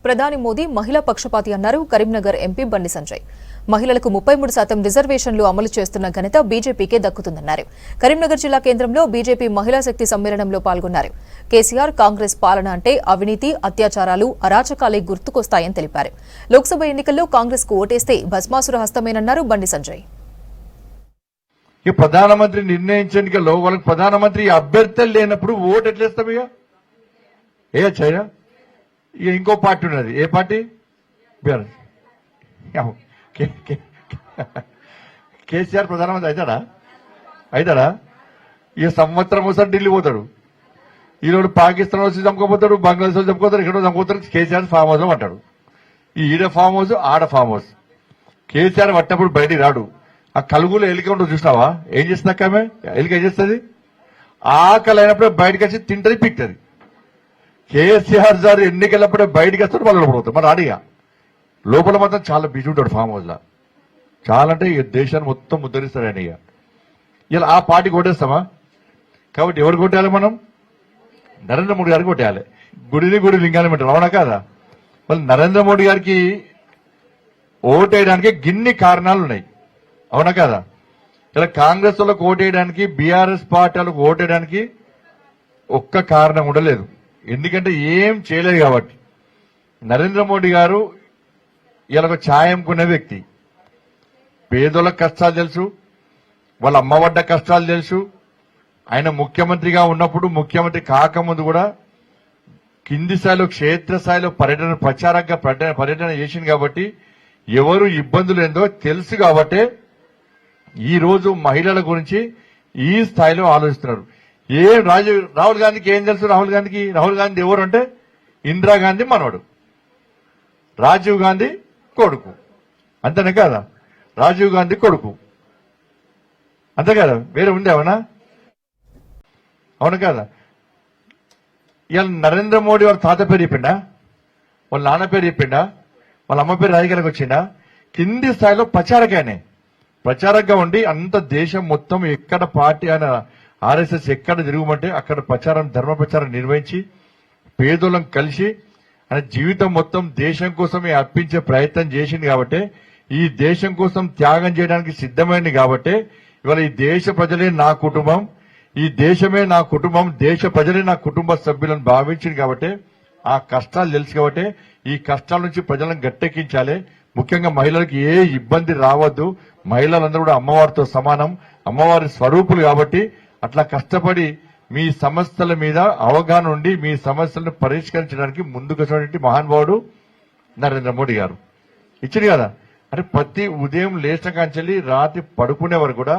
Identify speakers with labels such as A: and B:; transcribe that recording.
A: ప్రధాని మోదీ మహిళా పక్షపాతి అన్నారు కరీంనగర్ ఎంపీ బండి సంజయ్. మహిళలకు 33% రిజర్వేషన్లు అమలు చేస్తున్న ఘనత బీజేపీకే దక్కుతుందన్నారు. కరీంనగర్ జిల్లా కేంద్రంలో బీజేపీ మహిళా శక్తి సమ్మేళనంలో పాల్గొన్నారు. కేసీఆర్ కాంగ్రెస్ పాలన అంటే అవినీతి, అత్యాచారాలు, అరాచకాలే గుర్తుకొస్తాయని తెలిపారు. లోక్సభ ఎన్నికల్లో కాంగ్రెస్ కు ఓటేస్తే భస్మాసుర హస్తమేనన్నారు బండి సంజయ్.
B: ఈ ప్రధానమంత్రి నిర్ణయించేందుకలో వాళ్ళకి ప్రధానమంత్రి అభ్యర్థులు లేనప్పుడు ఓటు ఎట్లేస్తాం? ఇక చైనా ఇక ఇంకో పార్టీ ఉన్నది. ఏ పార్టీ? బీఆర్ఎస్. కేసీఆర్ ప్రధానమంత్రి అవుతాడా? ఈ సంవత్సరం ఒకసారి ఢిల్లీ పోతాడు. ఈరోజు పాకిస్తాన్ వచ్చి చంపుకోపోతాడు, బంగ్లాదేశ్ వచ్చి చంపుకోతాడు, ఇక్కడ చంపుకోతాడు. కేసీఆర్ ఫామ్ హౌస్ లో అంటాడు. ఈడ ఫామ్ హౌస్, ఆడ ఫామ్ హౌస్. కేసీఆర్ పట్టినప్పుడు బయటికి రాడు. ఆ కలుగులో ఎలిక ఉండదు, చూసినావా? ఏం చేస్తుంది అక్క? ఆమె ఎలిక ఏం చేస్తుంది? ఆకలి అయినప్పుడే బయటకు వచ్చి తింటది, పిక్తుంది. కేసీఆర్ సార్ ఎన్నికలప్పుడే బయటకు వస్తాడు, వాళ్ళు పడిపోతాడు. మరి అడిగా లోపల మాత్రం చాలా బిజీ ఉంటాడు ఫామ్ హౌస్ లా. చాలా అంటే ఇక దేశాన్ని మొత్తం ముద్దరిస్తాడు ఆయన. ఇక ఇలా ఆ పార్టీకి కొట్టేస్తామా? కాబట్టి ఎవరు కొట్టాలి? మనం నరేంద్ర మోడీ గారికి కొట్టేయాలి. గుడి లింగాన్ని పెట్టాలి. అవునా కాదా? వాళ్ళు నరేంద్ర మోడీ గారికి ఓటేయడానికి గిన్ని కారణాలు ఉన్నాయి. అవునా కదా? ఇలా కాంగ్రెస్ వాళ్ళకు ఓటేయడానికి, బీఆర్ఎస్ పార్టీ వాళ్ళకు ఓటేయడానికి ఒక్క కారణం కూడా లేదు. ఎందుకంటే ఏం చేయలేదు కాబట్టి. నరేంద్ర మోడీ గారు ఇలా ఒక ఛాయంకునే వ్యక్తి. పేదోళ్ళ కష్టాలు తెలుసు, వాళ్ళ అమ్మఒడ్డ కష్టాలు తెలుసు. ఆయన ముఖ్యమంత్రిగా ఉన్నప్పుడు, ముఖ్యమంత్రి కాకముందు కూడా కింది స్థాయిలో, క్షేత్రస్థాయిలో పర్యటన చేసింది కాబట్టి ఎవరు ఇబ్బందులు ఏందో తెలుసు కాబట్టే ఈ రోజు మహిళల గురించి ఈ స్థాయిలో ఆలోచిస్తున్నారు. రాహుల్ గాంధీకి ఏం తెలుసు? రాహుల్ గాంధీ ఎవరు అంటే ఇందిరాగాంధీ మనవడు, రాజీవ్ గాంధీ కొడుకు. అంతేనే కదా? రాజీవ్ గాంధీ కొడుకు, అంతే కదా? వేరే ఉంది అవునా? అవును కదా? ఇవాళ నరేంద్ర మోడీ వాళ్ళ తాత పేరు చెప్పిండా? వాళ్ళ నాన్న పేరు చెప్పిండా? వాళ్ళ అమ్మ పేరు రాజకీయాలకు వచ్చిండా? కింది స్థాయిలో ప్రచారంగా ఉండి అంత దేశం మొత్తం ఎక్కడ పార్టీ ఆయన ఆర్ఎస్ఎస్ ఎక్కడ తిరుగుమంటే అక్కడ ధర్మ ప్రచారం నిర్వహించి పేదోళ్ళం కలిసి ఆయన జీవితం మొత్తం దేశం కోసమే అర్పించే ప్రయత్నం చేసింది కాబట్టి, ఈ దేశం కోసం త్యాగం చేయడానికి సిద్ధమైంది కాబట్టి ఇవాళ ఈ దేశ ప్రజలే నా కుటుంబం, ఈ దేశమే నా కుటుంబం, దేశ ప్రజలే నా కుటుంబ సభ్యులను భావించింది కాబట్టి ఆ కష్టాలు తెలుసు కాబట్టి ఈ కష్టాల నుంచి ప్రజలను గట్టెక్కించాలి. ముఖ్యంగా మహిళలకు ఏ ఇబ్బంది రావద్దు. మహిళలందరూ కూడా అమ్మవారితో సమానం, అమ్మవారి స్వరూపులు కాబట్టి అట్లా కష్టపడి మీ సమస్యల మీద అవగాహన ఉండి మీ సమస్యలను పరిష్కరించడానికి ముందుకొచ్చినటువంటి మహానుభావుడు నరేంద్ర మోడీ గారు. ఇచ్చింది కదా? అంటే ప్రతి ఉదయం లేచిన కాంచెల్లి రాత్రి పడుకునే వరకు కూడా